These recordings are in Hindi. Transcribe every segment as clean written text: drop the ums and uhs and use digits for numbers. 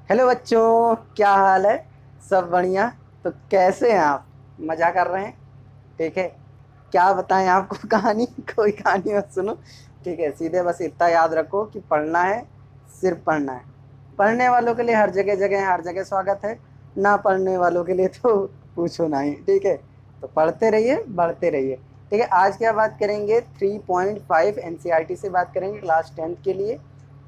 हेलो बच्चों, क्या हाल है? सब बढ़िया? तो कैसे हैं आप? मज़ा कर रहे हैं? ठीक है। क्या बताएं आपको कहानी? कोई कहानी मत सुनो। ठीक है, सीधे बस इतना याद रखो कि पढ़ना है, सिर्फ पढ़ना है। पढ़ने वालों के लिए हर जगह जगह हर जगह स्वागत है। ना पढ़ने वालों के लिए तो पूछो ना ही। ठीक है, तो पढ़ते रहिए, बढ़ते रहिए। ठीक है, आज क्या बात करेंगे? 3.5 एनसीईआरटी से बात करेंगे क्लास 10th के लिए।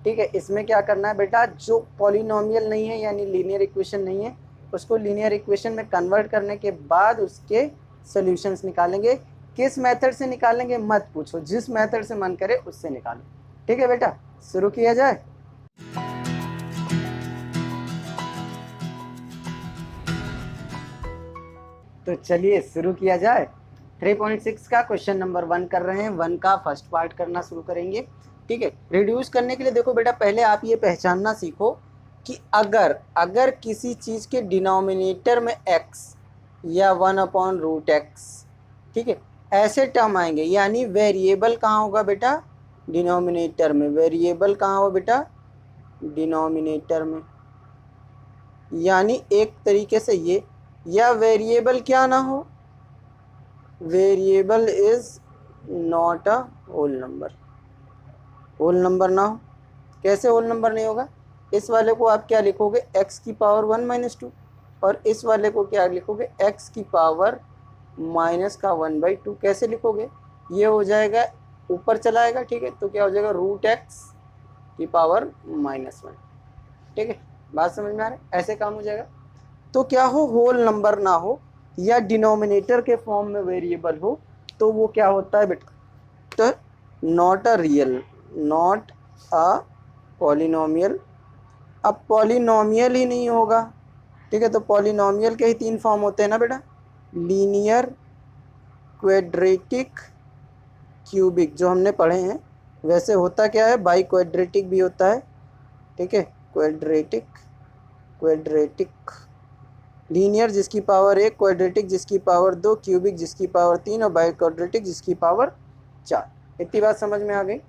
ठीक है, इसमें क्या करना है बेटा, जो पॉलिनोमियल नहीं है यानी लीनियर इक्वेशन नहीं है, उसको लीनियर इक्वेशन में कन्वर्ट करने के बाद उसके सॉल्यूशंस निकालेंगे। किस मेथड से निकालेंगे मत पूछो, जिस मेथड से मन करे उससे निकालो। ठीक है बेटा, शुरू किया जाए। तो चलिए शुरू किया जाए। 3.6 का क्वेश्चन नंबर 1 कर रहे हैं। 1 का फर्स्ट पार्ट करना शुरू करेंगे। ठीक है, रिड्यूस करने के लिए देखो बेटा, पहले आप ये पहचानना सीखो कि अगर अगर किसी चीज़ के डिनोमिनेटर में x या 1/√x, ठीक है, ऐसे टर्म आएंगे, यानी वेरिएबल कहाँ होगा बेटा? डिनोमिनेटर में। वेरिएबल कहाँ होगा बेटा? डिनोमिनेटर में। यानी एक तरीके से ये, या वेरिएबल क्या ना हो, variable is not a whole number. Whole number ना हो। कैसे होल नंबर नहीं होगा? इस वाले को आप क्या लिखोगे? x की पावर 1 - 2, और इस वाले को क्या लिखोगे? x की पावर माइनस का 1/2। कैसे लिखोगे? ये हो जाएगा, ऊपर चला आएगा। ठीक है, तो क्या हो जाएगा? √x की पावर -1। ठीक है, बात समझ में आ रहा है? ऐसे काम हो जाएगा। तो क्या हो, होल नंबर ना हो या डिनोमिनेटर के फॉर्म में वेरिएबल हो, तो वो क्या होता है बेटा? तो not a real, not a polynomial. अब पॉलिनोमियल ही नहीं होगा। ठीक है, तो पॉलिनोमियल के ही 3 फॉर्म होते हैं ना बेटा, लीनियर, क्वेड्रेटिक, क्यूबिक, जो हमने पढ़े हैं। वैसे होता क्या है, बाई क्वेड्रेटिक भी होता है। ठीक है, क्वेड्रेटिक, क्वेड्रेटिक, लीनियर जिसकी पावर 1, क्वाड्रेटिक जिसकी पावर 2, क्यूबिक जिसकी पावर 3, और बाई क्वाड्रेटिक जिसकी पावर 4। इतनी बात समझ में आ गई?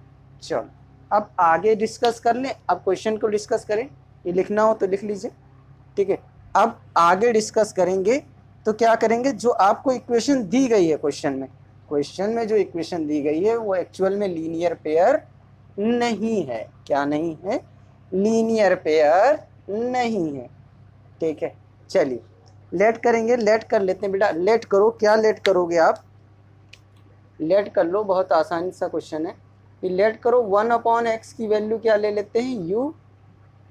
चलो, अब आगे डिस्कस कर लें। अब क्वेश्चन को डिस्कस करें। ये लिखना हो तो लिख लीजिए। ठीक है, अब आगे डिस्कस करेंगे। तो क्या करेंगे, जो आपको इक्वेशन दी गई है क्वेश्चन में जो इक्वेशन दी गई है वो एक्चुअल में लीनियर पेयर नहीं है। क्या नहीं है? लीनियर पेयर नहीं है। ठीक है, चलिए लेट करेंगे। लेट कर लेते हैं बेटा। लेट करो, क्या लेट करोगे आप? लेट कर लो, बहुत आसानी सा क्वेश्चन है। कि लेट करो, 1/x की वैल्यू क्या ले लेते हैं? u,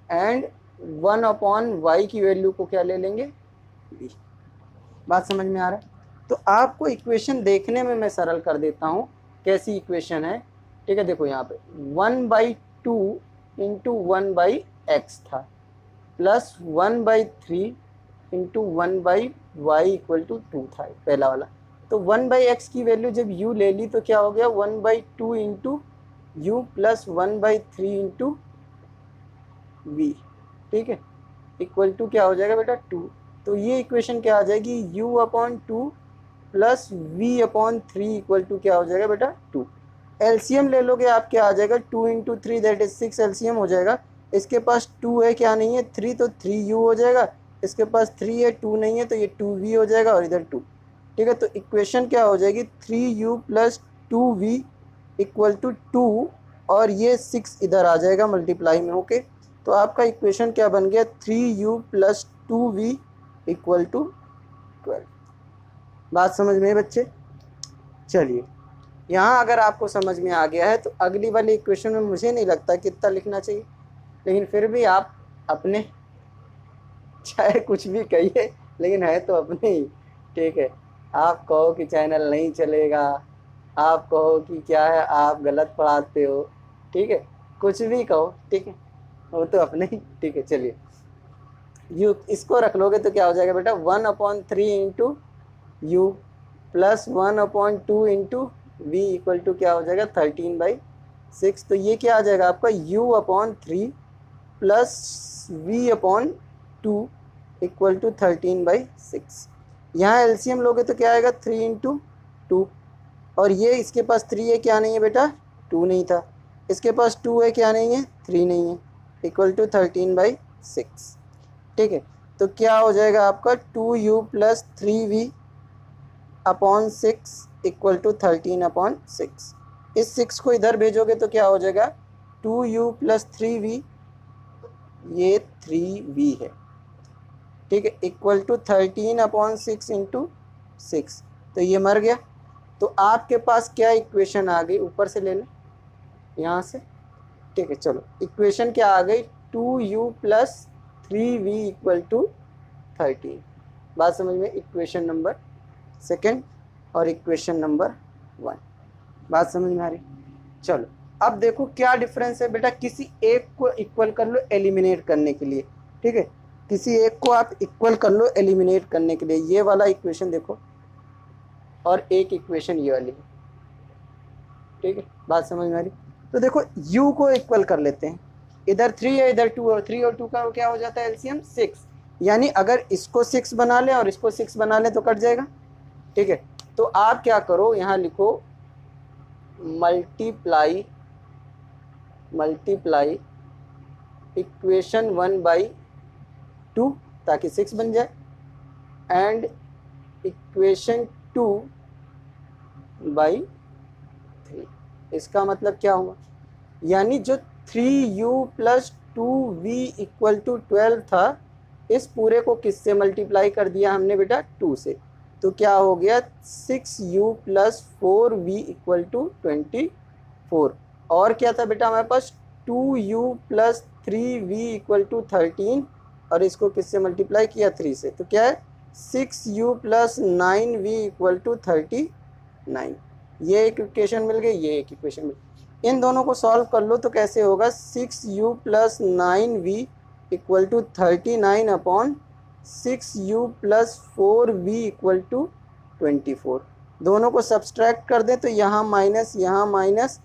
एंड 1/y की वैल्यू को क्या ले लेंगे? b। बात समझ में आ रहा है? तो आपको इक्वेशन देखने में मैं सरल कर देता हूँ। कैसी इक्वेशन है? ठीक है, देखो यहाँ पे 1/2 इंटू 1/x था, plus 1/3 into 1/y equal to 2 था पहला वाला। तो 1/x की वैल्यू जब u ले ली तो क्या हो गया? 1/2 into u plus 1/3 into v. ठीक है, इक्वल टू क्या हो जाएगा बेटा? 2। तो ये इक्वेशन क्या आ जाएगी? u/2 plus v/3 equal to क्या हो जाएगा बेटा? 2। एलसीएम ले लोगे आप, क्या आ जाएगा? 2 इंटू 3 दैट इज 6 एलसीएम हो जाएगा। इसके पास 2 है, क्या नहीं है? 3, तो 3u हो जाएगा। इसके पास 3 है, 2 नहीं है, तो ये 2v हो जाएगा, और इधर 2। ठीक है, तो इक्वेशन क्या हो जाएगी? 3u plus 2v equal to 2, और ये 6 इधर आ जाएगा मल्टीप्लाई में। ओके, तो आपका इक्वेशन क्या बन गया? 3u plus 2v equal to 12। बात समझ में बच्चे? चलिए, यहाँ अगर आपको समझ में आ गया है तो अगली वाली इक्वेशन में मुझे नहीं लगता कितना लिखना चाहिए, लेकिन फिर भी आप अपने, चाहे कुछ भी कहिए, लेकिन है तो अपने ही। ठीक है, आप कहो कि चैनल नहीं चलेगा, आप कहो कि क्या है, आप गलत पढ़ाते हो, ठीक है, कुछ भी कहो, ठीक है, वो तो अपने ही। ठीक है, चलिए, यू इसको रख लोगे तो क्या हो जाएगा बेटा? 1/3 into u plus 1/2 into v equal to क्या हो जाएगा? 13/6। तो ये क्या आ जाएगा आपका? u/3 plus v/2 equal to 13/6। यहाँ एलसीएम लोगे तो क्या आएगा? 3 इंटू 2, और ये इसके पास 3 है, क्या नहीं है बेटा? 2 नहीं था। इसके पास 2 है, क्या नहीं है? 3 नहीं है, इक्वल टू 13/6। ठीक है। तो क्या हो जाएगा आपका 2u plus 3v upon 6 equal to 13/6। इस 6 को इधर भेजोगे तो क्या हो जाएगा 2u प्लस 3v, ये 3v है, ठीक है, इक्वल टू 13/6 इंटू 6। तो ये मर गया। तो आपके पास क्या इक्वेशन आ गई, ऊपर से ले लें यहाँ से, ठीक है। चलो इक्वेशन क्या आ गई 2u plus 3v equal to 13। बात समझ में, इक्वेशन नंबर सेकेंड और इक्वेशन नंबर 1, बात समझ में आ रही। चलो अब देखो क्या डिफरेंस है बेटा, किसी एक को इक्वल कर लो एलिमिनेट करने के लिए, ठीक है, किसी एक को आप इक्वल कर लो एलिमिनेट करने के लिए। ये वाला इक्वेशन देखो और एक इक्वेशन ये वाली, ठीक है, बात समझ में आ रही। तो देखो u को इक्वल कर लेते हैं, इधर 3 है इधर 2, और 3 और 2 का क्या हो जाता है एलसीएम 6, यानी अगर इसको 6 बना लें और इसको 6 बना लें तो कट जाएगा, ठीक है। तो आप क्या करो, यहाँ लिखो मल्टीप्लाई इक्वेशन 1/2 ताकि 6 बन जाए, एंड इक्वेशन 2/3। इसका मतलब क्या हुआ, यानी जो 3u plus 2v equal to 12 था, इस पूरे को किससे मल्टीप्लाई कर दिया हमने बेटा 2 से। तो क्या हो गया 6u plus 4v equal to 24। और क्या था बेटा हमारे पास 2u plus 3v equal to 13, और इसको किससे मल्टीप्लाई किया 3 से। तो क्या है 6u plus 9v equal to 39। ये एक इक्वेशन मिल गई, ये एक इक्वेशन मिल गई। इन दोनों को सॉल्व कर लो तो कैसे होगा 6u plus 9v equal to 39/6u plus 4v equal to 24। दोनों को सब्सट्रैक्ट कर दें तो यहाँ माइनस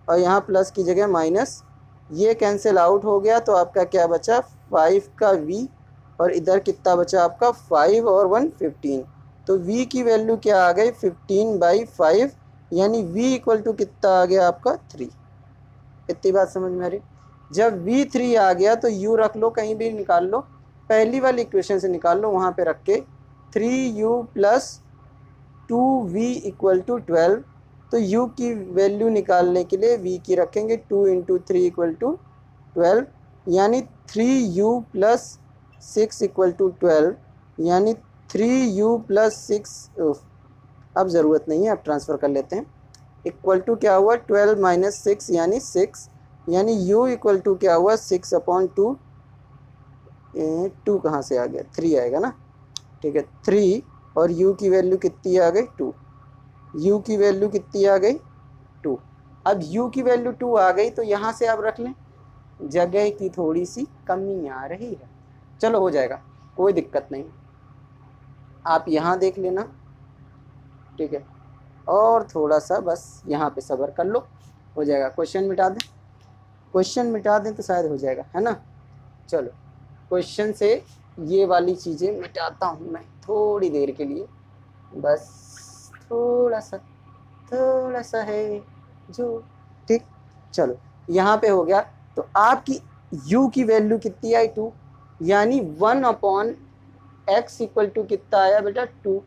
और यहाँ प्लस की जगह माइनस, ये कैंसिल आउट हो गया। तो आपका क्या बचा 5 का v, और इधर कितना बचा आपका 5 और 1 15। तो v की वैल्यू क्या आ गई 15/5, यानी v इक्वल टू कितना आ गया आपका 3। इतनी बात समझ में आ रही। जब v 3 आ गया तो u रख लो, कहीं भी निकाल लो, पहली वाली इक्वेशन से निकाल लो, वहाँ पे रख के 3u plus 2v equal to 12। तो u की वैल्यू निकालने के लिए v की रखेंगे 2 इंटू 3 इक्वल टू 12, यानी 3u प्लस 6 इक्वल टू 12, यानी 3u प्लस 6, अब ज़रूरत नहीं है, अब ट्रांसफ़र कर लेते हैं। इक्वल टू क्या हुआ 12 माइनस 6 यानी 6, यानी u इक्वल टू क्या हुआ 6/2। 2 कहाँ से आ गया 3 आएगा ना, ठीक है 3, और u की वैल्यू कितनी आ गई 2। u की वैल्यू कितनी आ गई 2। अब u की वैल्यू 2 आ गई तो यहाँ से आप रख लें, जगह की थोड़ी सी कमी आ रही है, चलो हो जाएगा, कोई दिक्कत नहीं, आप यहाँ देख लेना, ठीक है, और थोड़ा सा बस यहाँ पे सब्र कर लो, हो जाएगा। क्वेश्चन मिटा दें तो शायद हो जाएगा, है ना। चलो क्वेश्चन से ये वाली चीज़ें मिटाता हूँ मैं थोड़ी देर के लिए, बस थोड़ा सा है जो, ठीक। चलो यहाँ पे हो गया। तो आपकी u की वैल्यू कितनी आई 2, यानी 1/x इक्वल टू कितना आया बेटा 2।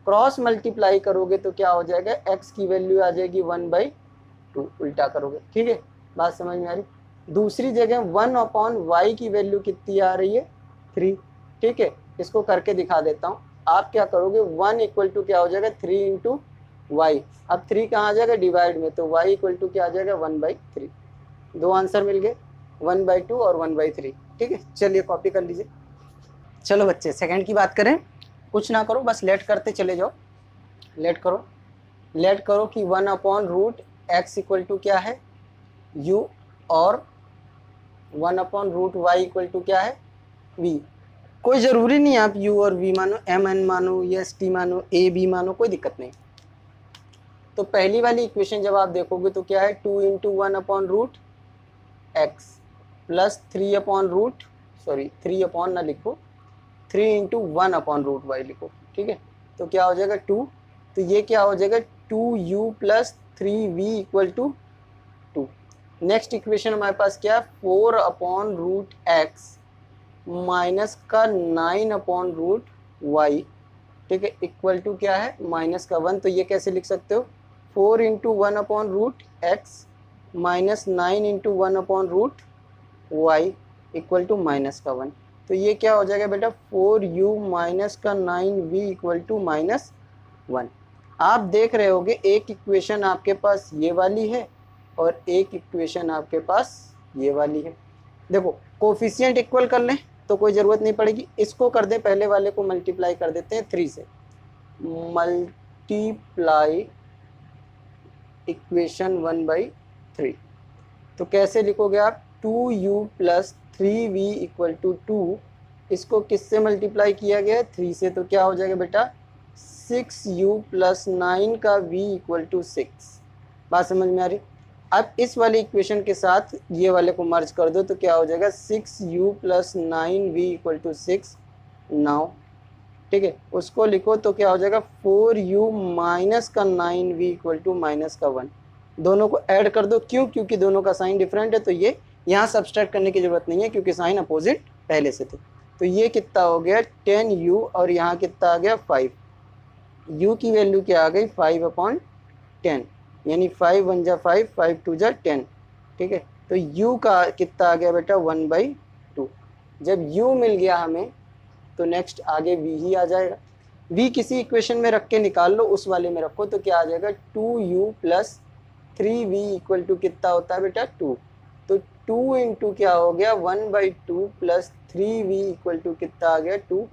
क्रॉस मल्टीप्लाई करोगे तो क्या हो जाएगा x की वैल्यू आ जाएगी 1/2, उल्टा करोगे, ठीक है, बात समझ में आ रही। दूसरी जगह 1/y की वैल्यू कितनी आ रही है 3, ठीक है, इसको करके दिखा देता हूँ। आप क्या करोगे 1 इक्वल टू क्या हो जाएगा 3 इंटू वाई, अब 3 कहाँ आ जाएगा डिवाइड में, तो y इक्वल टू क्या आ जाएगा 1/3। दो आंसर मिल गए 1/2 और 1/3, ठीक है। चलिए कॉपी कर लीजिए। चलो बच्चे सेकंड की बात करें, कुछ ना करो बस लेट करते चले जाओ, लेट करो कि 1/√x इक्वल टू क्या है u, और 1/√y इक्वल टू क्या है v। कोई ज़रूरी नहीं आप u और v मानो, mn मानो या st मानो, a b मानो, कोई दिक्कत नहीं। तो पहली वाली इक्वेशन जब आप देखोगे तो क्या है 2 इंटू 1/√x प्लस 3 ना लिखो, 3 इंटू 1/√y लिखो, ठीक है। तो क्या हो जाएगा 2, तो ये क्या हो जाएगा 2u plus 3v equal to 2। Next equation हमारे पास क्या है 4/√x माइनस का 9 अपॉन रूट वाई, ठीक है, इक्वल टू क्या है माइनस का 1। तो ये कैसे लिख सकते हो 4 into 1 upon root x minus 9 into 1 upon root y equal to minus का 1। तो ये क्या हो जाएगा बेटा 4u माइनस का 9v इक्वल टू माइनस 1। आप देख रहे होगे एक इक्वेशन आपके पास ये वाली है और एक इक्वेशन आपके पास ये वाली है। देखो कोफिशिएंट इक्वल कर लें तो कोई ज़रूरत नहीं पड़ेगी, इसको कर दें, पहले वाले को मल्टीप्लाई कर देते हैं 3 से। Multiply equation 1/3। तो कैसे लिखोगे आप 2u plus 3v equal to 2, इसको किससे मल्टीप्लाई किया गया है 3 से, तो क्या हो जाएगा बेटा 6u प्लस 9 का v इक्वल टू 6। बात समझ में आ रही। अब इस वाले इक्वेशन के साथ ये वाले को मर्ज कर दो तो क्या हो जाएगा 6u plus 9v equal to 6 now, ठीक है, उसको लिखो तो क्या हो जाएगा 4u माइनस का 9v इक्वल टू माइनस का 1। दोनों को ऐड कर दो, क्यों, क्योंकि दोनों का साइन डिफरेंट है, तो ये यहाँ सब्सट्रैक्ट करने की जरूरत नहीं है क्योंकि साइन अपोजिट पहले से थे। तो ये कितना हो गया 10u और यहाँ कितना आ गया 5, u की वैल्यू क्या आ गई 5/10, यानी 5 1 जा 5, 5 2 जा 10, ठीक है। तो u का कितना आ गया बेटा 1/2। जब u मिल गया हमें तो नेक्स्ट आगे v ही आ जाएगा। v किसी इक्वेशन में रख के निकाल लो, उस वाले में रखो तो क्या आ जाएगा 2u plus 3v equal to कितना होता है बेटा 2। तो 2 इंटू क्या हो गया 1/2 प्लस 3v इक्वल टू कितना आ गया 2,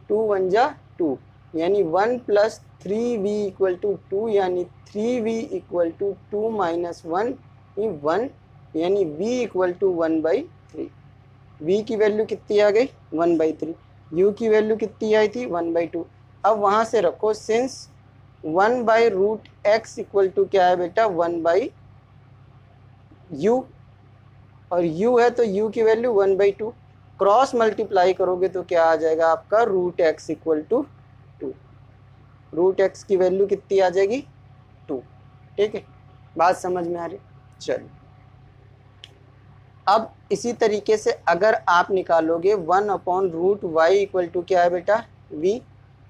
2 1 जा 2, यानी 1 प्लस 3v इक्वल टू 2, यानी 3v इक्वल टू 2 माइनस 1 यानी v इक्वल टू 1/3। v की वैल्यू कितनी आ गई 1/3, u की वैल्यू कितनी आई थी 1/2। अब वहाँ से रखो सिंस 1/√x इक्वल टू क्या है बेटा 1/u, और u है तो u की वैल्यू 1/2, क्रॉस मल्टीप्लाई करोगे तो क्या आ जाएगा आपका √x इक्वल टू 2। √x की वैल्यू कितनी आ जाएगी 2, ठीक है, बात समझ में आ रही। चलो अब इसी तरीके से अगर आप निकालोगे 1/√y इक्वल टू क्या है बेटा v,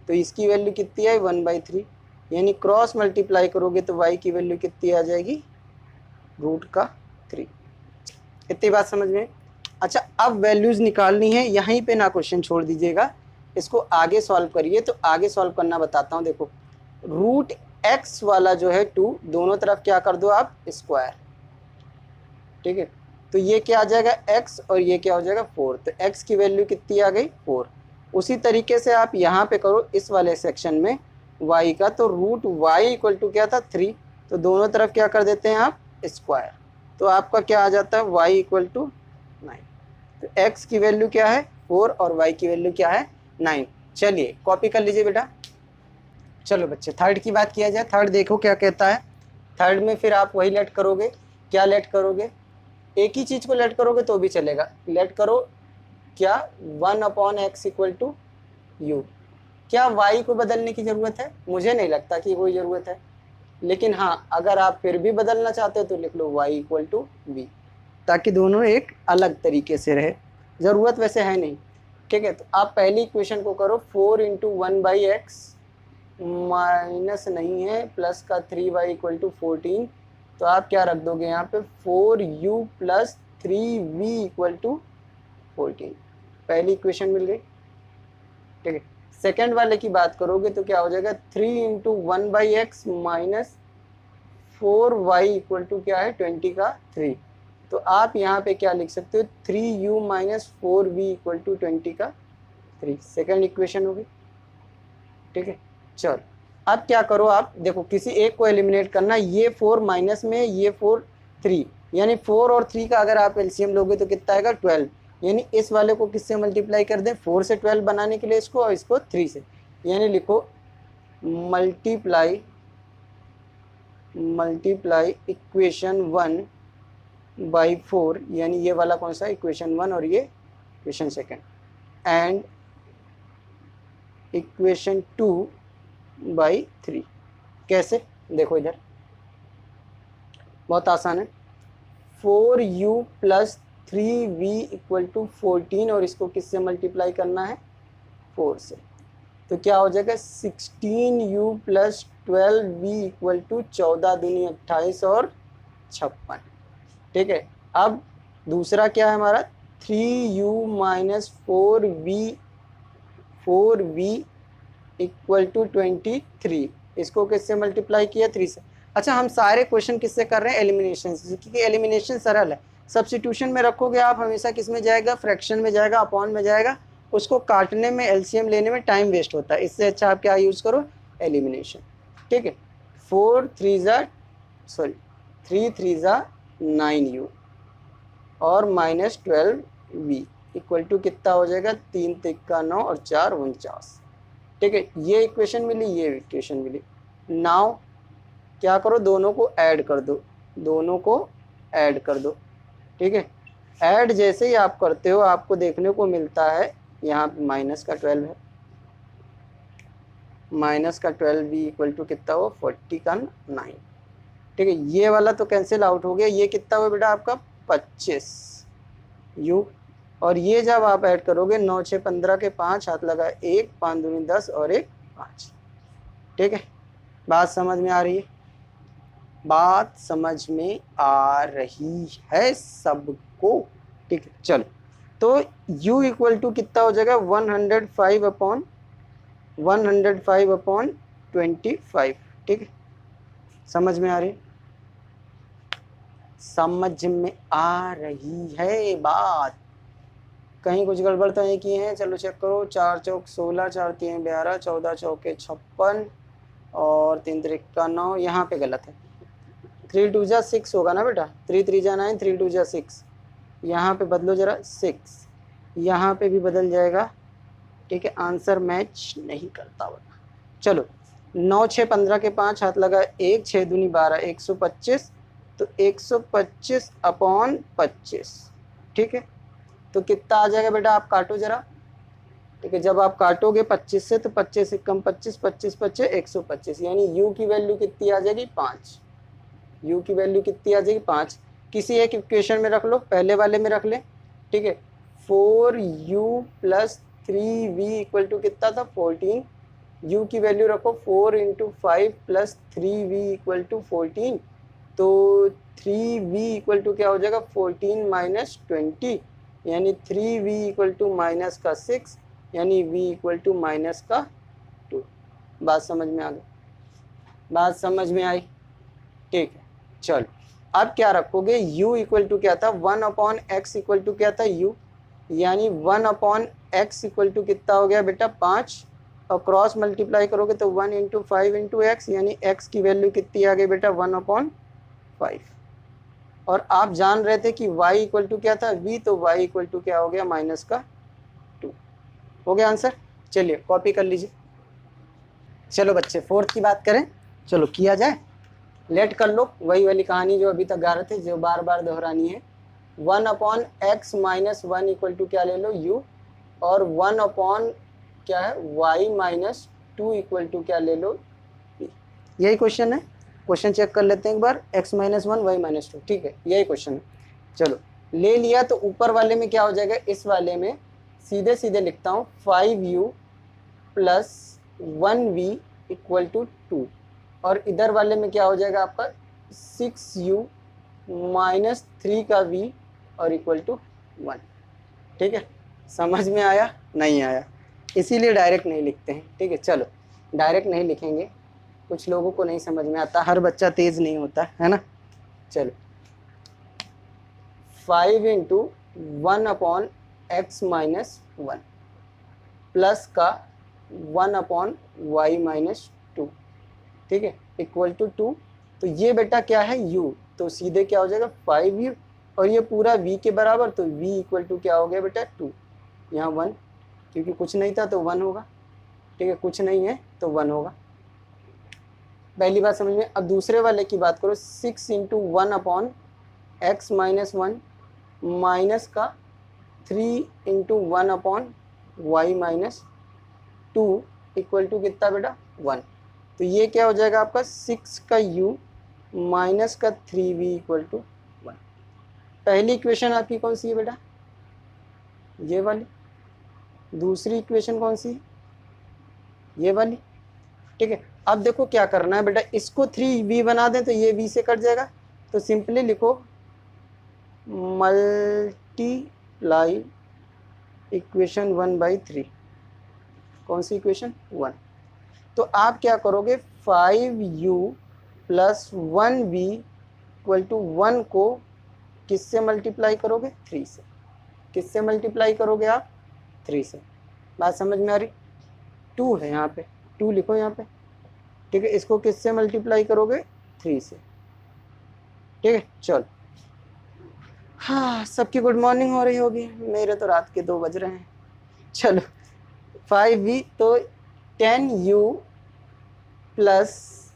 तो इसकी वैल्यू कितनी है 1/3, यानी क्रॉस मल्टीप्लाई करोगे तो y की वैल्यू कितनी आ जाएगी √3। इतनी बात समझ में। अच्छा अब वैल्यूज़ निकालनी है, यहीं पे ना क्वेश्चन छोड़ दीजिएगा, इसको आगे सॉल्व करिए। तो आगे सॉल्व करना बताता हूँ। देखो √x वाला जो है 2, दोनों तरफ क्या कर दो आप स्क्वायर, ठीक है, तो ये क्या आ जाएगा x और ये क्या हो जाएगा 4। तो x की वैल्यू कितनी आ गई 4। उसी तरीके से आप यहाँ पे करो इस वाले सेक्शन में y का, तो √y इक्वल टू क्या था 3, तो दोनों तरफ क्या कर देते हैं आप स्क्वायर, तो आपका क्या आ जाता है y इक्वल टू 9। तो x की वैल्यू क्या है 4 और y की वैल्यू क्या है 9। चलिए कॉपी कर लीजिए बेटा। चलो बच्चे थर्ड की बात किया जाए। थर्ड देखो क्या कहता है। थर्ड में फिर आप वही लेट करोगे, क्या लेट करोगे, एक ही चीज़ को लेट करोगे तो भी चलेगा। लेट करो क्या 1/x इक्वल टू u। क्या y को बदलने की ज़रूरत है, मुझे नहीं लगता कि कोई ज़रूरत है, लेकिन हाँ अगर आप फिर भी बदलना चाहते हो तो लिख लो y इक्वल टू v, ताकि दोनों एक अलग तरीके से रहे। ज़रूरत वैसे है नहीं, ठीक है। तो आप पहली इक्वेशन को करो 4 इंटू 1/x माइनस नहीं है प्लस का 3y इक्वल टू 14, तो आप क्या रख दोगे यहाँ पे 4u plus 3v equal to 14। पहली इक्वेशन मिल गई, ठीक है। सेकेंड वाले की बात करोगे तो क्या हो जाएगा 3 into 1/x minus 4y equal to क्या है 20 का 3। तो आप यहाँ पे क्या लिख सकते हो 3u minus 4v equal to 20 का 3। सेकेंड इक्वेशन होगी, ठीक है। चलो अब क्या करो, आप देखो किसी एक को एलिमिनेट करना, ये 4 माइनस में ये 4 3, यानी 4 और 3 का अगर आप एलसीएम लोगे तो कितना आएगा 12, यानी इस वाले को किससे मल्टीप्लाई कर दें 4 से 12 बनाने के लिए इसको, और इसको 3 से, यानी लिखो मल्टीप्लाई इक्वेशन 1/4, यानी ये वाला कौन सा इक्वेशन 1 और ये इक्वेशन सेकेंड, एंड इक्वेशन 2/3। कैसे देखो इधर बहुत आसान है, 4u plus 3v equal to 14 और इसको किससे मल्टीप्लाई करना है 4 से, तो क्या हो जाएगा 16u plus 12v equal to 14 दूनी 28 और 56। ठीक है, अब दूसरा क्या है हमारा 3u minus 4v equal to 23, इसको किससे मल्टीप्लाई किया 3 से। अच्छा, हम सारे क्वेश्चन किससे कर रहे हैं एलिमिनेशन से, क्योंकि एलिमिनेशन सरल है। सब्स्टिट्यूशन में रखोगे आप हमेशा किस में जाएगा, फ्रैक्शन में जाएगा, अपॉन में जाएगा, उसको काटने में एलसीएम लेने में टाइम वेस्ट होता है। इससे अच्छा आप क्या यूज़ करो एलिमिनेशन। ठीक है, 3 3 जा 9u और माइनस 12v इक्वल टू कितना हो जाएगा 3 तिक्का 9 और 4 49। ठीक है, ये इक्वेशन मिली, ये इक्वेशन मिली। नाउ क्या करो, दोनों को ऐड कर दो, दोनों को ऐड कर दो। ठीक है, ऐड जैसे ही आप करते हो आपको देखने को मिलता है यहाँ पे माइनस का 12 है, माइनस का 12 भी इक्वल टू कितना हो 40 का 9। ठीक है, ये वाला तो कैंसिल आउट हो गया, ये कितना हुआ बेटा आपका 25 u, और ये जब आप ऐड करोगे 9 6 15 के 5 हाथ लगा 1 5 दूनी 10 और 1 5। ठीक है, बात समझ में आ रही है, बात समझ में आ रही है सबको। ठीक है, चलो तो u इक्वल टू कितना हो जाएगा 105 अपॉन 25। ठीक है, समझ में आ रही, समझ में आ रही है बात, कहीं कुछ गड़बड़ तो नहीं किए हैं। चलो चेक करो, 4 चौक 16, 4 3 12, 14 चौके 56 और 3 3 9, यहाँ पे गलत है। 3 2 जा 6 होगा ना बेटा, 3 3 जा 9, 3 2 जा 6, यहाँ पे बदलो जरा 6, यहाँ पे भी बदल जाएगा। ठीक है, आंसर मैच नहीं करता बना। चलो 9 6 15 के 5 हाथ लगा 1 6 दूनी 12 125, तो 125 अपॉन 25। ठीक है, तो कितना आ जाएगा बेटा, आप काटो जरा। ठीक है, जब आप काटोगे 25 से तो 25 से कम 25 25 25 125, यानी u की वैल्यू कितनी आ जाएगी 5, u की वैल्यू कितनी आ जाएगी 5। किसी एक इक्वेशन में रख लो, पहले वाले में रख ले। ठीक है, 4u plus 3v equal to कितना था 14, u की वैल्यू रखो 4 into 5 plus 3v equal to 14, तो 3v इक्वल टू क्या हो जाएगा 14 माइनस 20, यानी 3v इक्वल टू माइनस का 6, यानी v इक्वल टू माइनस का 2। बात समझ में आ गई, बात समझ में आई। ठीक है, चलो अब क्या रखोगे, u इक्वल टू क्या था 1 अपॉन एक्स इक्वल टू क्या था u, यानी 1 अपॉन एक्स इक्वल टू कितना हो गया बेटा 5, और क्रॉस मल्टीप्लाई करोगे तो 1 इंटू 5 इंटू एक्स, यानी x की वैल्यू कितनी आ गई बेटा 1 अपॉन 5। और आप जान रहे थे कि y इक्वल टू क्या था v, तो y इक्वल टू क्या हो गया माइनस का 2 हो गया आंसर। चलिए कॉपी कर लीजिए। चलो बच्चे फोर्थ की बात करें, चलो किया जाए, लेट कर लो, वही वाली कहानी जो अभी तक गा रहे थे, जो बार बार दोहरानी है। 1 upon x minus 1 equal to क्या ले लो u, और 1 अपॉन क्या है y माइनस 2 इक्वल टू क्या ले लो v। यही क्वेश्चन है, क्वेश्चन चेक कर लेते हैं एक बार, x माइनस 1 y माइनस 2। ठीक है, यही क्वेश्चन है। चलो ले लिया, तो ऊपर वाले में क्या हो जाएगा, इस वाले में सीधे सीधे लिखता हूँ 5u plus 1v equal to 2, और इधर वाले में क्या हो जाएगा आपका 6u माइनस 3 का v और इक्वल टू 1। ठीक है, समझ में आया नहीं आया, इसीलिए डायरेक्ट नहीं लिखते हैं। ठीक है, चलो डायरेक्ट नहीं लिखेंगे, कुछ लोगों को नहीं समझ में आता, हर बच्चा तेज नहीं होता है ना। चलो 5 into 1 upon x minus 1 plus का 1 अपॉन वाई माइनस 2। ठीक है, इक्वल टू 2, तो ये बेटा क्या है u, तो सीधे क्या हो जाएगा 5u, और ये पूरा v के बराबर, तो v इक्वल टू क्या हो गया बेटा 2, यहाँ 1, क्योंकि कुछ नहीं था तो 1 होगा। ठीक है, कुछ नहीं है तो 1 होगा, पहली बात समझ में। अब दूसरे वाले की बात करो, 6 into 1 upon x minus 1 minus का 3 into 1 upon y minus 2 equal to कितना बेटा 1, तो ये क्या हो जाएगा आपका 6 का u माइनस का 3v इक्वल टू 1। पहली इक्वेशन आपकी कौन सी है बेटा, ये वाली। दूसरी इक्वेशन कौन सी है, ये वाली, ठीक है। अब देखो क्या करना है बेटा, इसको 3v बना दें तो ये v से कट जाएगा, तो सिंपली लिखो मल्टीप्लाई इक्वेशन 1/3। कौन सी इक्वेशन, 1। तो आप क्या करोगे, 5u plus 1v equal to 1 को किससे मल्टीप्लाई करोगे, 3 से। किससे मल्टीप्लाई करोगे आप, 3 से। बात समझ में आ रही, 2 है यहाँ पे, 2 लिखो यहाँ पे, ठीक है। इसको किससे मल्टीप्लाई करोगे, 3 से, ठीक है। चलो, हाँ सबकी गुड मॉर्निंग हो रही होगी, मेरे तो रात के 2 बज रहे हैं। चलो 5v, तो 10u plus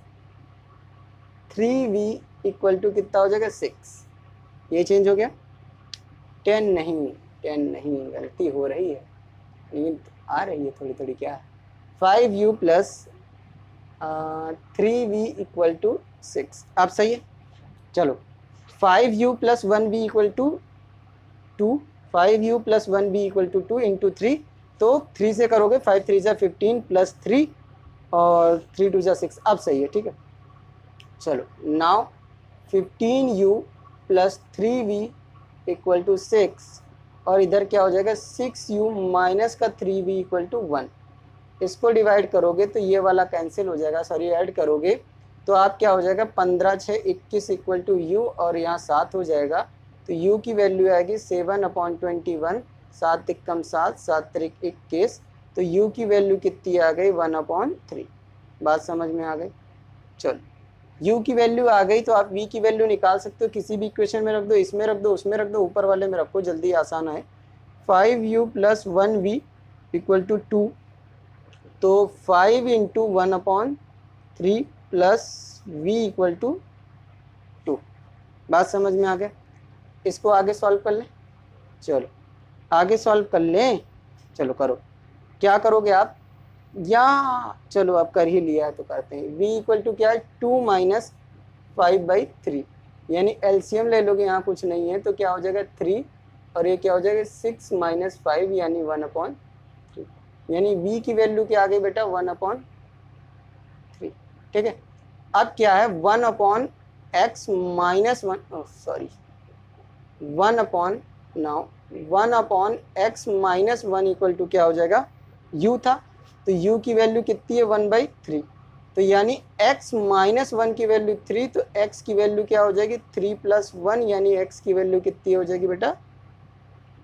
3v equal to कितना हो जाएगा, 6। ये चेंज हो गया, 10 नहीं, 10 नहीं, गलती हो रही है, लेकिन आ रही है थोड़ी थोड़ी, क्या है, 5u plus 3v equal to 6। आप सही है। चलो 5u plus 1v equal to 2, 5u plus 1v equal to 2 into 3, तो 3 से करोगे, 5 3 जा 15 प्लस 3 और 3 2 जा 6। अब सही है, ठीक है। चलो now 15u plus 3v equal to 6, और इधर क्या हो जाएगा, 6u माइनस का 3v इक्वल टू 1। इसको डिवाइड करोगे तो ये वाला कैंसिल हो जाएगा, सॉरी ऐड करोगे तो आप क्या हो जाएगा, 15 6 21 इक्वल टू u, और यहाँ 7 हो जाएगा, तो u की वैल्यू आएगी 7/21, 7 एकम 7, 7 3 21, तो u की वैल्यू कितनी आ गई, 1/3। बात समझ में आ गई। चलो u की वैल्यू आ गई, तो आप v की वैल्यू निकाल सकते हो, किसी भी इक्वेशन में रख दो, इसमें रख दो, उसमें रख दो, ऊपर वाले में रखो, जल्दी आसान है। 5u plus 1v equal to 2, तो 5 into 1/3 plus v equal to 2। बात समझ में आ गया। इसको आगे सॉल्व कर लें, चलो आगे सॉल्व कर लें, चलो करो। क्या करोगे आप, या चलो आप कर ही लिया है तो करते हैं। v इक्वल टू क्या है, 2 माइनस 5/3, यानी एलसीएम ले लोगे, यहाँ कुछ नहीं है तो क्या हो जाएगा 3, और ये क्या हो जाएगा 6 माइनस 5 यानी 1/3, यानी v की वैल्यू क्या आ गई बेटा, 1/3, ठीक है। अब क्या है, 1/x minus 1, sorry 1/x minus 1 equal to क्या हो जाएगा, u था, तो u की वैल्यू कितनी है, 1/3, तो यानी x माइनस 1 की वैल्यू 3, तो x की वैल्यू क्या हो जाएगी, 3 प्लस 1, यानी x की वैल्यू कितनी हो जाएगी बेटा,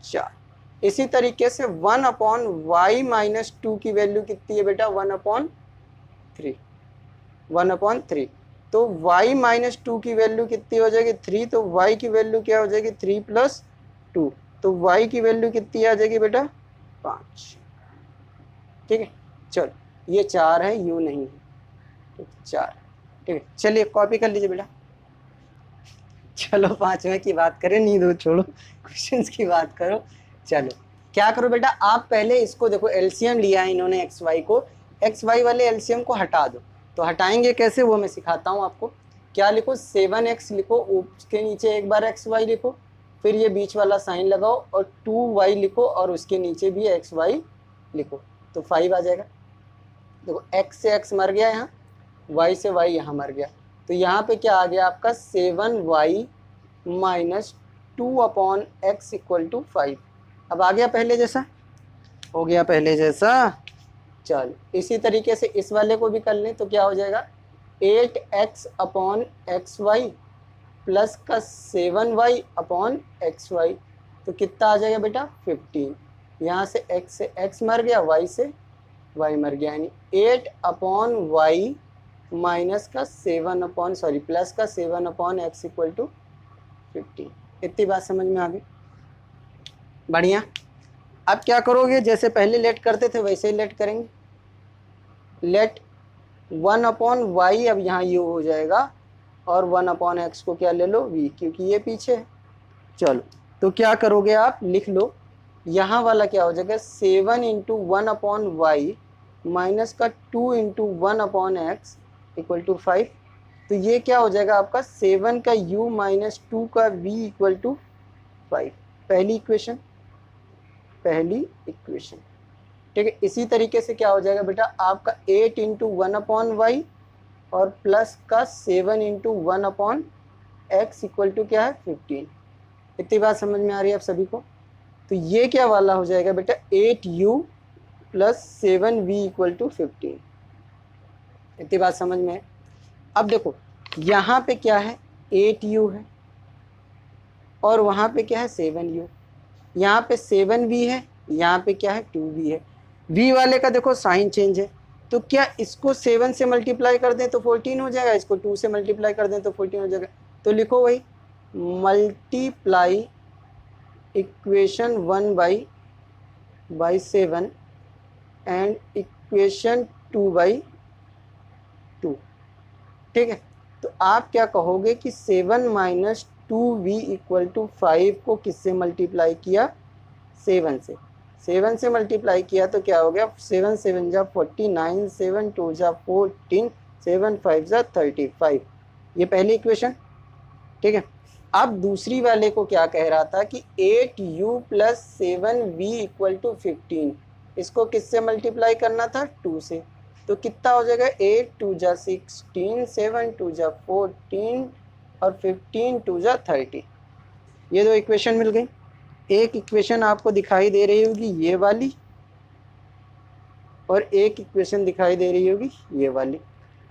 4। इसी तरीके से 1/y माइनस 2 की वैल्यू कितनी है बेटा, 1/3, तो y माइनस 2 की वैल्यू कितनी हो जाएगी, 3, तो y की वैल्यू क्या हो जाएगी, 3 प्लस 2, तो y की वैल्यू कितनी आ जाएगी बेटा, 5, ठीक है। चलो ये 4 है, u नहीं है, तो 4, ठीक है। चलिए कॉपी कर लीजिए बेटा। चलो 5वें की बात करें, नींद हो छोड़ो, क्वेश्चंस की बात करो। चलो क्या करो बेटा, आप पहले इसको देखो, एलसीएम लिया है इन्होंने एक्स वाई को, एक्स वाई वाले एलसीएम को हटा दो, तो हटाएंगे कैसे वो मैं सिखाता हूँ आपको। क्या लिखो, 7x लिखो, उसके नीचे एक बार एक्स वाई लिखो, फिर ये बीच वाला साइन लगाओ और 2y लिखो, और उसके नीचे भी एक्स वाई लिखो, तो 5 आ जाएगा। देखो x से x मर गया यहाँ, y से y यहाँ मर गया, तो यहाँ पे क्या आ गया आपका, 7y minus 2/x equal to 5। अब आ गया पहले जैसा, हो गया पहले जैसा। चल इसी तरीके से इस वाले को भी कर लें, तो क्या हो जाएगा, 8x/xy प्लस का 7y/xy, तो कितना आ जाएगा बेटा, 15। यहाँ से x मर गया, y से y मर गया, यानी 8/y माइनस का 7 प्लस का 7/x इक्वल टू 15। इतनी बात समझ में आ गई, बढ़िया। अब क्या करोगे, जैसे पहले लेट करते थे वैसे ही लेट करेंगे। लेट 1/y, अब यहाँ u हो जाएगा, और 1/x को क्या ले लो, v, क्योंकि ये पीछे है। चलो तो क्या करोगे आप, लिख लो, यहाँ वाला क्या हो जाएगा, 7 इंटू 1/y माइनस का 2 इंटू 1/x इक्वल टू 5, तो ये क्या हो जाएगा आपका, 7 का u माइनस 2 का v इक्वल टू 5, पहली इक्वेशन, ठीक है। इसी तरीके से क्या हो जाएगा बेटा आपका 8 इंटू 1/y और प्लस का 7 इंटू 1/x इक्वल टू क्या है 15। इतनी बात समझ में आ रही है आप सभी को? तो ये क्या वाला हो जाएगा बेटा 8u plus 7v equal to 15। इतनी बात समझ में है? अब देखो यहाँ पे क्या है 8u है और वहाँ पे क्या है 7u, यहाँ पे 7v है, यहाँ पे क्या है 2v है। v वाले का देखो साइन चेंज है, तो क्या इसको 7 से मल्टीप्लाई कर दें तो 14 हो जाएगा, इसको 2 से मल्टीप्लाई कर दें तो 14 हो जाएगा। तो लिखो वही multiply equation 1 by 7 and equation 2 by 2, ठीक है। तो आप क्या कहोगे कि 7 माइनस 2v इक्वल टू 5 को किससे मल्टीप्लाई किया 7 से, 7 से मल्टीप्लाई किया तो क्या हो गया 7 7 जा 49, 7 2 जा 14, 7 5 जा 35, ये पहली इक्वेशन, ठीक है। अब दूसरी वाले को क्या कह रहा था कि 8u plus 7v equal to 15, इसको किससे मल्टीप्लाई करना था 2 से, तो कितना हो जाएगा 8 2 जा 16, 7 2 जा 14 और 15 2 जा 30। ये दो इक्वेशन मिल गई। एक इक्वेशन आपको दिखाई दे रही होगी ये वाली और एक इक्वेशन दिखाई दे रही होगी ये वाली।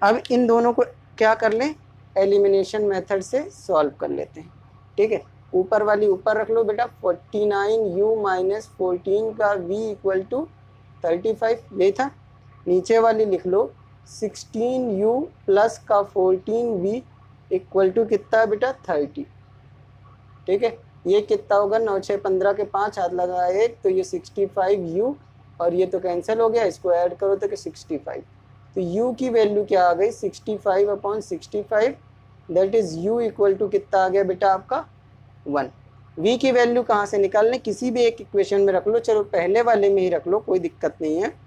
अब इन दोनों को क्या कर लें एलिमिनेशन मेथड से सॉल्व कर लेते हैं, ठीक है। ऊपर वाली ऊपर रख लो बेटा 49u माइनस 14 का v इक्वल टू 35, यही था। नीचे वाली लिख लो 16u प्लस का 14v इक्वल टू कितना है बेटा 30, ठीक है। ये कितना होगा 9 6 15 के 5 हाथ लगा 1, तो ये 65u और ये तो कैंसिल हो गया, इसको ऐड करो तो कि 65, तो u की वैल्यू क्या आ गई 65/65, that is u equal to कितना आ गया बेटा आपका 1। v की वैल्यू कहाँ से निकालने, किसी भी एक इक्वेशन में रख लो, चलो पहले वाले में ही रख लो कोई दिक्कत नहीं है।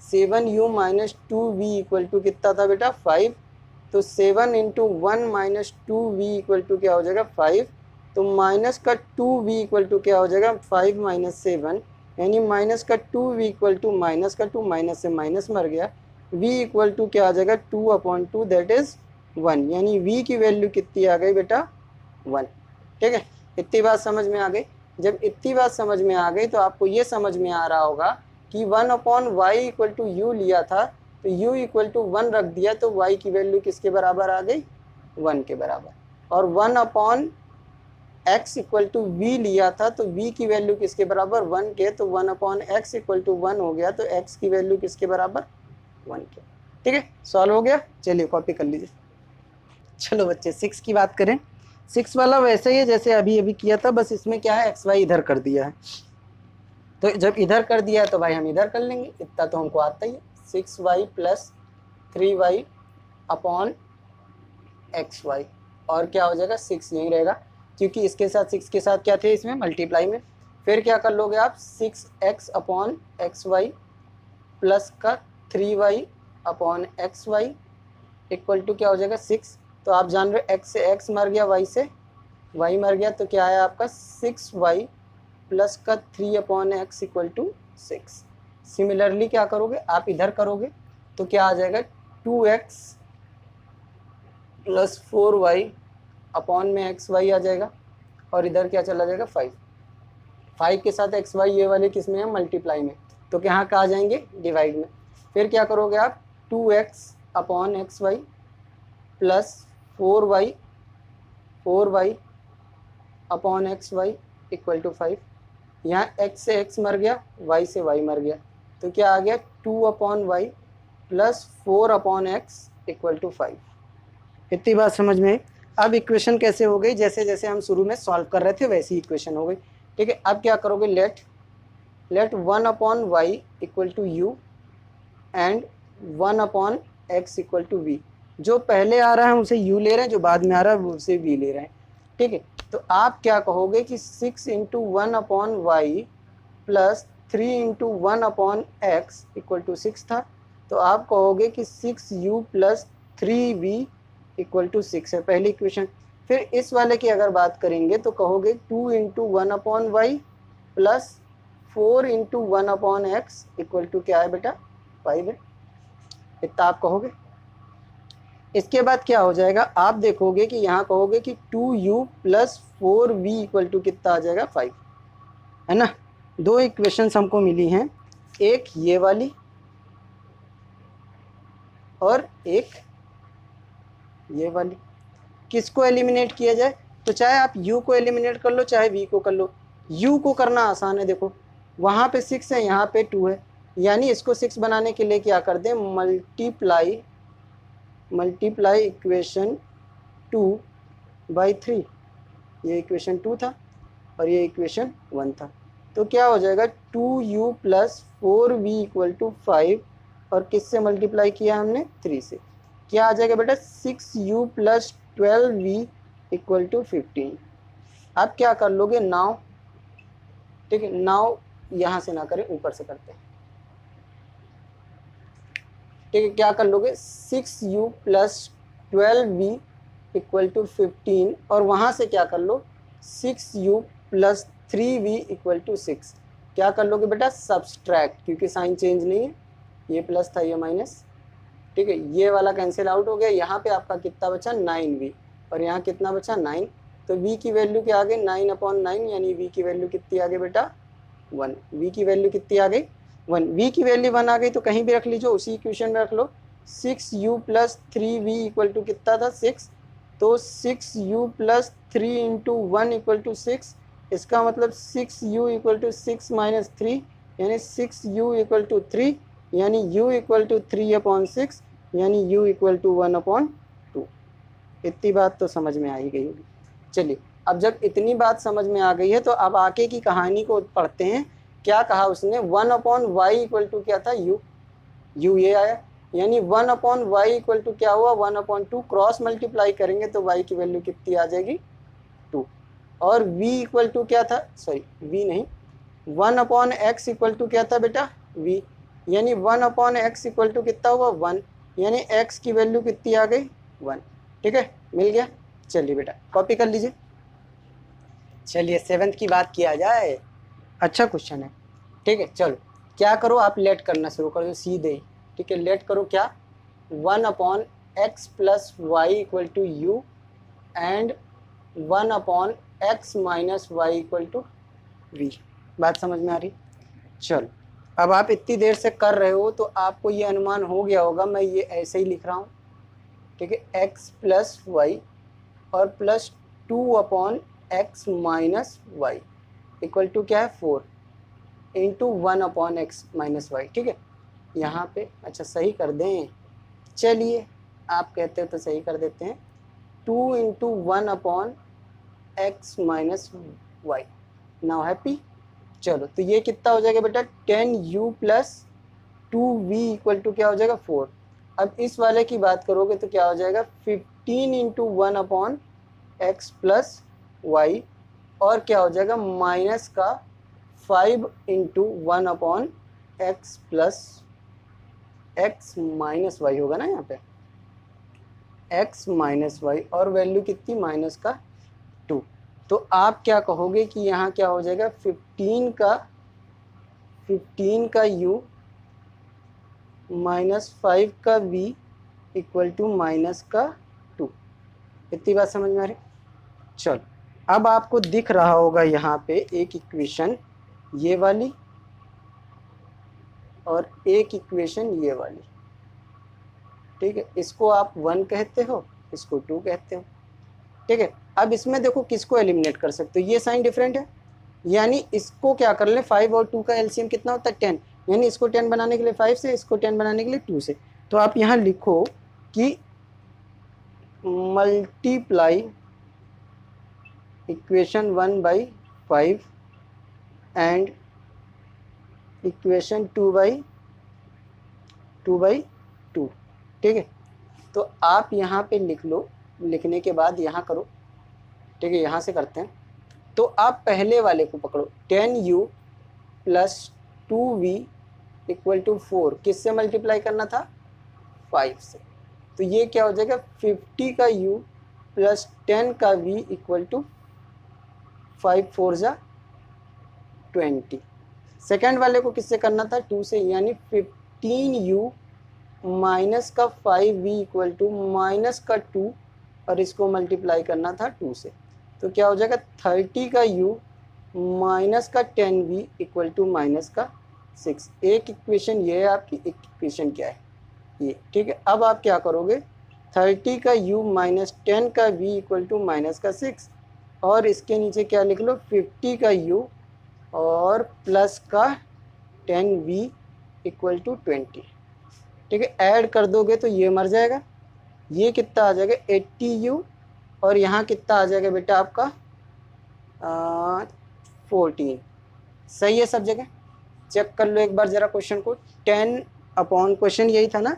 7u minus 2v equal to कितना था बेटा 5, तो 7 into 1 minus 2v equal to क्या हो जाएगा 5, तो माइनस का 2v इक्वल टू क्या हो जाएगा 5 माइनस 7, यानी माइनस का 2v इक्वल टू माइनस का 2, माइनस से माइनस मर गया, v इक्वल टू क्या आ जाएगा 2/2 दैट इज 1, यानी v की वैल्यू कितनी आ गई बेटा 1, ठीक है। इतनी बात समझ में आ गई। जब इतनी बात समझ में आ गई तो आपको ये समझ में आ रहा होगा कि 1/y इक्वल टू u लिया था, तो u इक्वल टू 1 रख दिया, तो y की वैल्यू किसके बराबर आ गई 1 के बराबर, और 1/x इक्वल टू v लिया था, तो v की वैल्यू किसके बराबर 1 के, तो 1/x इक्वल टू 1 हो गया, तो x की वैल्यू किसके बराबर 1 के, ठीक है। सॉल्व हो गया, चलिए कॉपी कर लीजिए। चलो बच्चे 6 की बात करें। 6 वाला वैसे ही है जैसे अभी किया था, बस इसमें क्या है xy इधर कर दिया है, तो जब इधर कर दिया है तो भाई हम इधर कर लेंगे, इतना तो हमको आता ही है। 6y plus 3y upon xy, और क्या हो जाएगा 6 यहीं रहेगा, क्योंकि इसके साथ 6 के साथ क्या थे इसमें मल्टीप्लाई में। फिर क्या कर लोगे आप 6x अपॉन xy प्लस का 3y upon xy equal to क्या हो जाएगा 6, तो आप जान रहे हो x से x मर गया, y से y मर गया, तो क्या है आपका 6y प्लस का 3/x इक्वल टू 6। सिमिलरली क्या करोगे आप इधर करोगे तो क्या आ जाएगा 2x प्लस 4y अपॉन में xy आ जाएगा, और इधर क्या चला जाएगा 5 के साथ xy ये वाले किस में है मल्टीप्लाई में, तो यहाँ कहाँ जाएंगे डिवाइड में। फिर क्या करोगे आप 2x upon xy plus 4y upon xy equal to 5, यहाँ x से x मर गया, y से y मर गया, तो क्या आ गया 2/y plus 4/x equal to 5। इतनी बात समझ में। अब इक्वेशन कैसे हो गई, जैसे जैसे हम शुरू में सॉल्व कर रहे थे वैसी इक्वेशन हो गई, ठीक है। अब क्या करोगे let 1/y equal to u and 1/x equal to v। जो पहले आ रहा है उसे u ले रहे हैं, जो बाद में आ रहा है वो उसे v ले रहे हैं, ठीक है। तो आप क्या कहोगे कि 6 into 1/y plus 3 into 1/x equal to 6 था, तो आप कहोगे कि 6u plus 3v equal to 6 है पहली इक्वेशन। फिर इस वाले की अगर बात करेंगे तो कहोगे 2 into 1/y plus 4 into 1/x equal to क्या है बेटा 5 है, इतना आप कहोगे। इसके बाद क्या हो जाएगा, आप देखोगे कि यहाँ कहोगे कि 2u plus 4v equal to कितना आ जाएगा 5, है ना। दो इक्वेशंस हमको मिली हैं, एक ये वाली और एक ये वाली। किसको एलिमिनेट किया जाए, तो चाहे आप u को एलिमिनेट कर लो चाहे v को कर लो। u को करना आसान है, देखो वहाँ पे 6 है यहाँ पे 2 है, यानी इसको 6 बनाने के लिए क्या कर दें, मल्टीप्लाई इक्वेशन 2/3। ये इक्वेशन 2 था और ये इक्वेशन 1 था, तो क्या हो जाएगा 2u plus 4v equal to 5 और किससे मल्टीप्लाई किया हमने 3 से, क्या आ जाएगा बेटा 6u plus 12v equal to 15। आप क्या कर लोगे नाउ, ठीक है, नाउ यहाँ से ना करें ऊपर से करते हैं, ठीक है, क्या कर लोगे 6u plus 12v equal to 15 और वहाँ से क्या कर लो 6u plus 3v equal to 6, क्या कर लोगे बेटा सब्सट्रैक्ट, क्योंकि साइन चेंज नहीं है, ये प्लस था ये माइनस, ठीक है, ये वाला कैंसिल आउट हो गया। यहाँ पे आपका कितना बचा 9v और यहाँ कितना बचा 9, तो v की वैल्यू क्या आ गई 9/9, यानी v की वैल्यू कितनी आ गई बेटा 1, v की वैल्यू कितनी आ गई 1, v की वैल्यू 1 आ गई तो कहीं भी रख लीजिए, उसी इक्वेशन में रख लो। 6u plus 3v equal to कितना था 6, तो 6u plus 3 into 1 equal to 6, इसका मतलब 6u इक्वल टू 6 माइनस 3, यानी 6u इक्वल टू 3, यानी u इक्वल टू 3/6, यानी u इक्वल टू 1/2। इतनी बात तो समझ में आ ही गई होगी। चलिए अब जब इतनी बात समझ में आ गई है तो अब आगे की कहानी को पढ़ते हैं। क्या कहा उसने 1/y इक्वल टू क्या था u ये आया, यानी 1/y इक्वल टू क्या हुआ 1/2, क्रॉस मल्टीप्लाई करेंगे तो y की वैल्यू कितनी आ जाएगी 2, और v इक्वल टू क्या था, सॉरी v नहीं 1/x इक्वल टू क्या था बेटा v, यानी 1/x इक्वल टू कितना हुआ 1, यानी x की वैल्यू कितनी आ गई 1, ठीक है, मिल गया। चलिए बेटा कॉपी कर लीजिए। चलिए 7th की बात किया जाए, अच्छा क्वेश्चन है, ठीक है। चलो क्या करो आप लेट करना शुरू कर दो सीधे ही, ठीक है, लेट करो क्या 1/x plus y equal to u and 1/x minus y equal to v. बात समझ में आ रही, चलो अब आप इतनी देर से कर रहे हो तो आपको ये अनुमान हो गया होगा, मैं ये ऐसे ही लिख रहा हूँ, ठीक है, x प्लस वाई और plus 2/x minus y equal to क्या है 4 इंटू 1/x माइनस वाई, ठीक है। यहाँ पे अच्छा सही कर दें, चलिए आप कहते हो तो सही कर देते हैं, 2 into 1/x minus y, now happy. चलो तो ये कितना हो जाएगा बेटा 10u plus 2v equal to क्या हो जाएगा 4। अब इस वाले की बात करोगे तो क्या हो जाएगा 15 इंटू 1/x प्लस वाई और क्या हो जाएगा माइनस का 5 into 1/x plus x minus y होगा ना, यहाँ पे x माइनस वाई और वैल्यू कितनी माइनस का 2। तो आप क्या कहोगे कि यहाँ क्या हो जाएगा 15 का u माइनस 5 का v इक्वल टू माइनस का 2। इतनी बात समझ में आ रही। चलो अब आपको दिख रहा होगा यहाँ पे एक इक्वेशन ये वाली और एक इक्वेशन ये वाली, ठीक है, इसको आप 1 कहते हो, इसको 2 कहते हो, ठीक है। अब इसमें देखो किसको एलिमिनेट कर सकते हो, ये साइन डिफरेंट है, यानी इसको क्या कर ले 5 और 2 का एलसीएम कितना होता है 10, यानी इसको 10 बनाने के लिए 5 से, इसको 10 बनाने के लिए 2 से। तो आप यहाँ लिखो कि मल्टीप्लाई इक्वेशन 1/5 एंड इक्वेशन 2/2, ठीक है। तो आप यहाँ पे लिख लो, लिखने के बाद यहाँ करो, ठीक है, यहाँ से करते हैं। तो आप पहले वाले को पकड़ो 10u plus 2v equal to 4, किससे मल्टीप्लाई करना था 5 से, तो ये क्या हो जाएगा 50 का u प्लस 10 का v इक्वल टू 5 4 जा 20। सेकेंड वाले को किससे करना था, 2 से, यानी 15u माइनस का 5v इक्वल टू माइनस का 2 और इसको मल्टीप्लाई करना था 2 से। तो क्या हो जाएगा 30 का u माइनस का 10v इक्वल टू माइनस का 6। एक इक्वेशन ये है आपकी, एक इक्वेशन क्या है ये, ठीक है। अब आप क्या करोगे, 30 का u माइनस 10 का v इक्वल टू माइनस का 6 और इसके नीचे क्या लिख लो, 50 का u और प्लस का 10v इक्वल टू 20, ठीक है। ऐड कर दोगे तो ये मर जाएगा, ये कितना आ जाएगा 80u और यहाँ कितना आ जाएगा बेटा आपका 14। सही है सब जगह, चेक कर लो एक बार ज़रा क्वेश्चन को। 10 अपॉन क्वेश्चन यही था ना,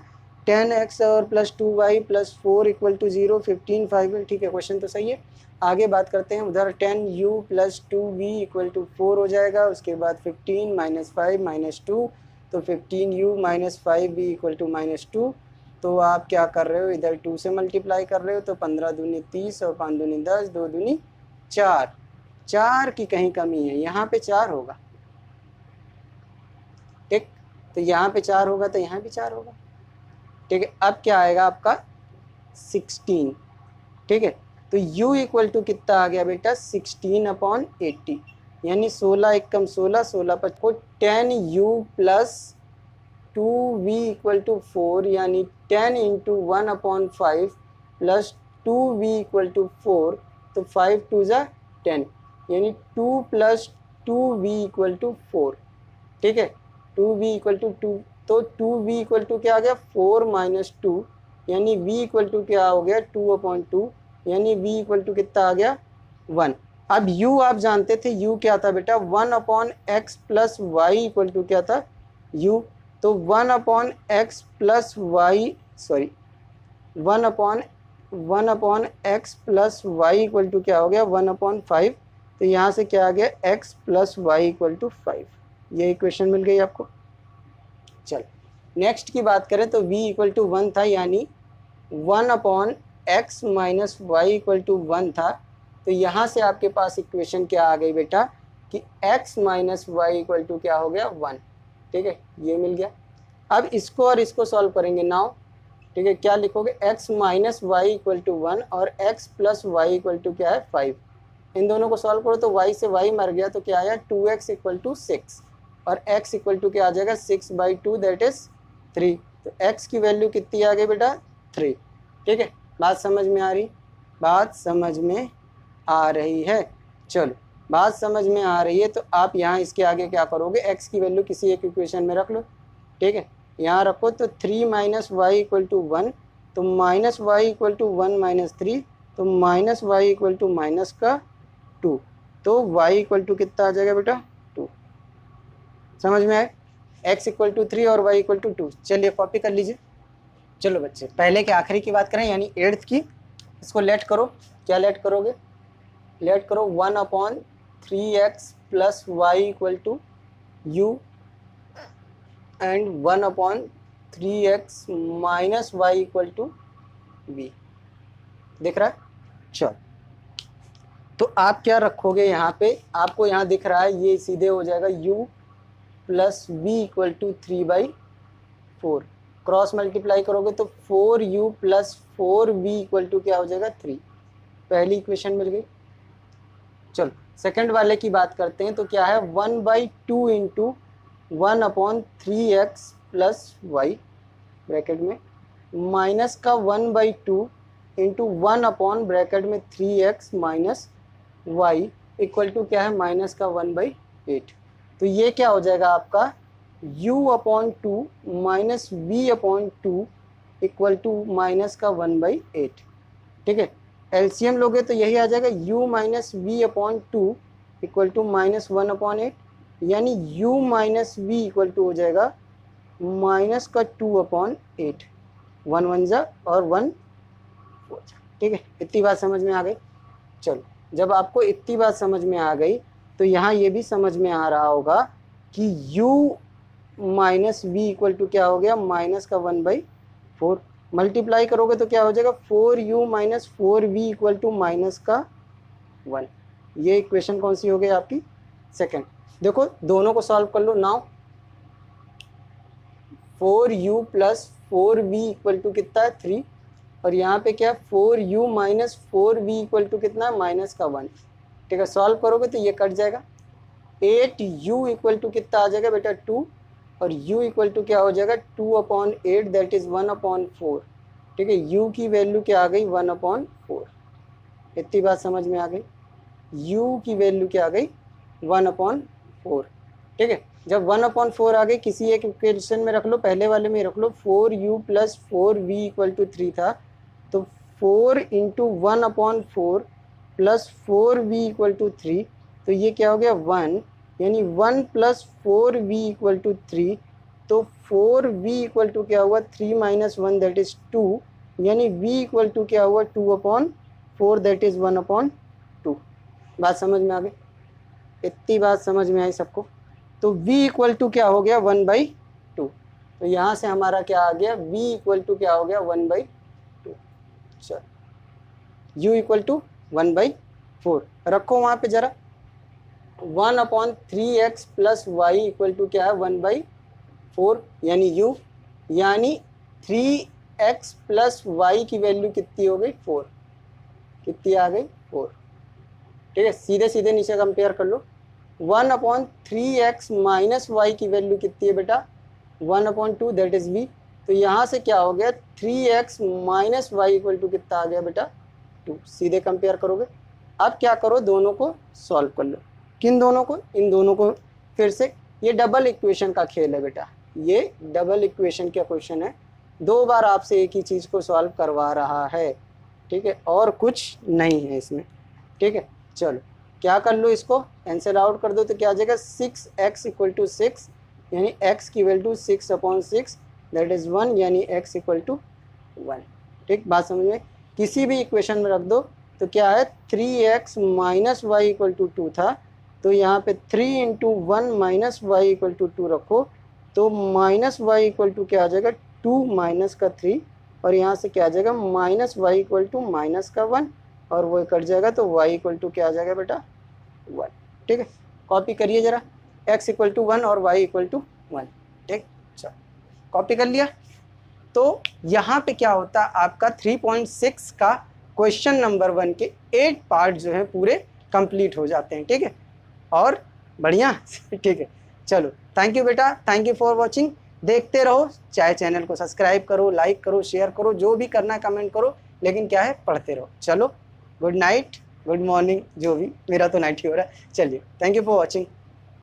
10x और plus 2y plus 4 equal to 0, 15 5, ठीक है क्वेश्चन तो सही है। आगे बात करते हैं, उधर 10u plus 2v equal to 4 हो जाएगा, उसके बाद 15 माइनस 5 माइनस 2, तो 15u minus 5v equal to minus 2। तो आप क्या कर रहे हो, इधर 2 से मल्टीप्लाई कर रहे हो, तो 15 दूनी 30 और 5 दूनी 10, 2 दूनी 4, 4 की कहीं कमी है, यहाँ पे 4 होगा, ठीक। तो यहाँ पे 4 होगा तो यहाँ भी 4 होगा, ठीक है। अब क्या आएगा आपका 16, ठीक है। तो u इक्वल टू कितना आ गया बेटा 16 अपॉन 80, यानी 16 एकम 16, 16 पर को 10u plus 2v equal to 4, यानी 10 into 1 upon 5 plus 2v equal to 4, तो 5 2 जा 10, यानी 2 प्लस 2v इक्वल टू 4, ठीक है। 2v इक्वल टू 2, तो 2v इक्वल टू क्या आ गया 4 माइनस 2, यानी v इक्वल टू क्या हो गया 2 अपॉन 2, यानी v इक्वल टू कितना आ गया 1। अब u आप जानते थे, u क्या था बेटा 1 upon x plus y equal to क्या था u, तो 1 upon x plus y, sorry 1 upon x plus y equal to क्या हो गया 1 अपॉन 5, तो यहाँ से क्या आ गया x plus y equal to 5। ये इक्वेशन मिल गई आपको। चल नेक्स्ट की बात करें तो v इक्वल टू 1 था, यानी 1 upon x minus y equal to 1 था, तो यहाँ से आपके पास इक्वेशन क्या आ गई बेटा कि x minus y equal to क्या हो गया 1, ठीक है, ये मिल गया। अब इसको और इसको सॉल्व करेंगे नाउ, ठीक है। क्या लिखोगे x minus y equal to 1 और x plus y equal to क्या है 5, इन दोनों को सॉल्व करो तो y से y मर गया, तो क्या आया 2x इक्वल टू 6 और x इक्वल टू क्या आ जाएगा 6/2 दैट इज 3, तो x की वैल्यू कितनी आ गई बेटा 3, ठीक है। बात समझ में आ रही, बात समझ में आ रही है। चलो बात समझ में आ रही है तो आप यहाँ इसके आगे क्या करोगे, x की वैल्यू किसी एक इक्वेशन में रख लो, ठीक है। यहाँ रखो तो 3 माइनस वाई इक्वल टू 1, तो minus y equal to 1 minus 3, तो minus y equal to minus का 2, तो y इक्वल टू कितना आ जाएगा बेटा 2। समझ में आए, x इक्वल टू 3 और y इक्वल टू 2। चलिए कॉपी कर लीजिए। चलो बच्चे पहले के आखिरी की बात करें, यानी 8th की, इसको लेट करो। क्या लेट करोगे, लेट करो 1 upon 3x plus y equal to u and 1 upon 3x minus y equal to v, दिख रहा है। चलो तो आप क्या रखोगे यहाँ पे, आपको यहाँ दिख रहा है ये सीधे हो जाएगा u plus v equal to 3/4, cross multiply करोगे तो 4u plus 4v equal to क्या हो जाएगा 3, पहली इक्वेशन मिल गई। चलो सेकंड वाले की बात करते हैं, तो क्या है 1/2 into 1 upon 3x plus y bracket में माइनस का 1/2 इंटू 1 अपॉन ब्रैकेट में 3x minus y equal to क्या है माइनस का 1/8। तो ये क्या हो जाएगा आपका u upon 2 minus v upon 2 equal to minus का 1/8, ठीक है। एलसीएम लोगे तो यही आ जाएगा u minus v upon 2 equal to minus 1/8, यानी u minus v equal to हो जाएगा माइनस का 2/8, 1 1 जा और 1 4 जा, ठीक है। इतनी बात समझ में आ गई। चलो जब आपको इतनी बात समझ में आ गई तो यहाँ ये भी समझ में आ रहा होगा कि u minus v equal to क्या हो गया माइनस का 1/4, मल्टीप्लाई करोगे तो क्या हो जाएगा 4u minus 4v equal to minus का 1। ये इक्वेशन कौन सी हो गई आपकी? सेकंड। देखो दोनों को सॉल्व कर लो now. 4u plus 4v equal to कितना है 3, और यहाँ पे क्या 4u minus 4v equal to कितना है माइनस का 1। ठीक है, सॉल्व करोगे तो ये कट जाएगा। 8u इक्वल टू कितना आ जाएगा बेटा 2, और u इक्वल टू क्या हो जाएगा 2/8 दैट इज 1/4। ठीक है, u की वैल्यू क्या आ गई 1/4। इतनी बात समझ में आ गई? u की वैल्यू क्या आ गई 1/4। ठीक है, जब 1/4 आ गई किसी एक इक्वेशन में रख लो, पहले वाले में रख लो। 4u plus 4v equal to 3 था, तो 4 into 1/4 plus 4v equal to 3, तो ये क्या हो गया 1, यानी 1 प्लस 4v इक्वल टू 3, तो 4v इक्वल टू क्या हुआ 3 माइनस 1 दैट इज 2, यानी v इक्वल टू क्या हुआ 2/4 दैट इज 1/2। बात समझ में आ गई? इतनी बात समझ में आई सबको? तो v इक्वल टू क्या हो गया 1/2। तो यहाँ से हमारा क्या आ गया v इक्वल टू क्या हो गया 1/2। चलो u इक्वल टू 1/4 रखो वहाँ पे जरा। 1/3x plus y equal to क्या है 1/4, यानी u, यानी 3x प्लस वाई की वैल्यू कितनी हो गई 4। कितनी आ गई 4। ठीक है, सीधे सीधे नीचे कंपेयर कर लो। 1/3x माइनस वाई की वैल्यू कितनी है बेटा 1/2 दैट इज v। तो यहाँ से क्या हो गया 3x minus y equal to कितना आ गया बेटा 2। सीधे कंपेयर करोगे। अब क्या करो, दोनों को सॉल्व कर लो। किन दोनों को? इन दोनों को। फिर से ये डबल इक्वेशन का खेल है बेटा, ये डबल इक्वेशन का क्वेश्चन है। 2 बार आपसे एक ही चीज़ को सॉल्व करवा रहा है। ठीक है, और कुछ नहीं है इसमें। ठीक है, चलो क्या कर लो, इसको कैंसिल आउट कर दो तो क्या आ जाएगा 6x इक्वल टू 6, यानी x की वैल्यू 6/6 दैट इज़ 1, यानी x इक्वल टू 1। ठीक, बात समझ में? किसी भी इक्वेशन में रख दो तो क्या है 3x minus y equal to 2 था, तो यहाँ पे 3 into 1 minus y equal to 2 रखो, तो माइनस वाई इक्वल टू क्या आ जाएगा 2 माइनस का 3, और यहाँ से क्या आ जाएगा minus y equal to minus का 1, और वो कट जाएगा तो y इक्वल टू क्या आ जाएगा बेटा 1। ठीक है, कॉपी करिए जरा, x इक्वल टू 1 और y इक्वल टू 1। ठीक, चलो कॉपी कर लिया। तो यहाँ पे क्या होता है आपका 3.6 का क्वेश्चन नंबर 1 के 8 पार्ट जो है पूरे कंप्लीट हो जाते हैं। ठीक है, और बढ़िया। ठीक है, चलो थैंक यू बेटा, थैंक यू फॉर वॉचिंग। देखते रहो, चाहे चैनल को सब्सक्राइब करो, लाइक करो, शेयर करो, जो भी करना है कमेंट करो, लेकिन क्या है पढ़ते रहो। चलो गुड नाइट, गुड मॉर्निंग, जो भी, मेरा तो नाइट ही हो रहा है। चलिए, थैंक यू फॉर वॉचिंग।